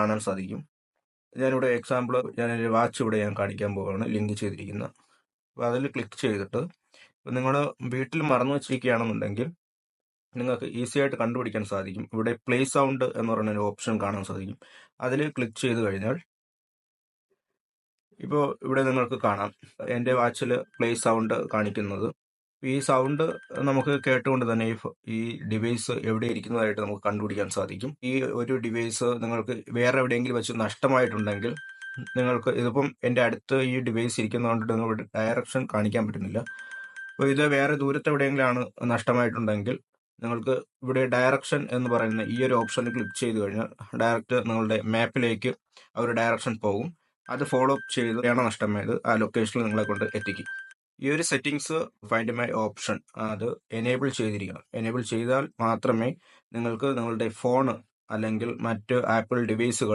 കാണാൻ സാധിക്കും. ഞാനിവിടെ എക്സാമ്പിൾ ഞാനൊരു വാച്ച് ഇവിടെ ഞാൻ കാണിക്കാൻ പോവുകയാണ് ലിങ്ക് ചെയ്തിരിക്കുന്നത്. അപ്പോൾ അതിൽ ക്ലിക്ക് ചെയ്തിട്ട് നിങ്ങൾ വീട്ടിൽ മറന്നു വച്ചിരിക്കുകയാണെന്നുണ്ടെങ്കിൽ നിങ്ങൾക്ക് ഈസി ആയിട്ട് കണ്ടുപിടിക്കാൻ സാധിക്കും. ഇവിടെ പ്ലേ സൗണ്ട് എന്ന് പറയുന്ന ഒരു ഓപ്ഷൻ കാണാൻ സാധിക്കും. അതിൽ ക്ലിക്ക് ചെയ്ത് കഴിഞ്ഞാൽ ഇപ്പോൾ ഇവിടെ നിങ്ങൾക്ക് കാണാം എൻ്റെ വാച്ചിൽ പ്ലേ സൗണ്ട് കാണിക്കുന്നത്. ഈ സൗണ്ട് നമുക്ക് കേട്ടുകൊണ്ട് തന്നെ ഈ ഡിവൈസ് എവിടെ ഇരിക്കുന്നതായിട്ട് നമുക്ക് കണ്ടുപിടിക്കാൻ സാധിക്കും. ഈ ഒരു ഡിവൈസ് നിങ്ങൾക്ക് വേറെ എവിടെയെങ്കിലും വെച്ച് നഷ്ടമായിട്ടുണ്ടെങ്കിൽ നിങ്ങൾക്ക് ഇതിപ്പം എൻ്റെ അടുത്ത് ഈ ഡിവൈസ് ഇരിക്കുന്നതുകൊണ്ട് നിങ്ങളുടെ ഡയറക്ഷൻ കാണിക്കാൻ പറ്റുന്നില്ല. അപ്പോൾ ഇത് വേറെ ദൂരത്ത് എവിടെയെങ്കിലാണ് നഷ്ടമായിട്ടുണ്ടെങ്കിൽ നിങ്ങൾക്ക് ഇവിടെ ഡയറക്ഷൻ എന്ന് പറയുന്ന ഈ ഒരു ഓപ്ഷനിൽ ക്ലിക്ക് ചെയ്ത് കഴിഞ്ഞാൽ ഡയറക്റ്റ് നിങ്ങളുടെ മാപ്പിലേക്ക് ആ ഒരു ഡയറക്ഷൻ പോകും. അത് ഫോളോ അപ്പ് ചെയ്ത് എവിടെയാണോ നഷ്ടമായത് ആ ലൊക്കേഷനിൽ നിങ്ങളെ കൊണ്ട് എത്തിക്കും. ഈ ഒരു സെറ്റിങ്സ് ഫൈൻഡ് മൈ ഓപ്ഷൻ അത് എനേബിൾ ചെയ്തിരിക്കണം. എനേബിൾ ചെയ്താൽ മാത്രമേ നിങ്ങൾക്ക് നിങ്ങളുടെ ഫോൺ അല്ലെങ്കിൽ മറ്റ് ആപ്പിൾ ഡിവൈസുകൾ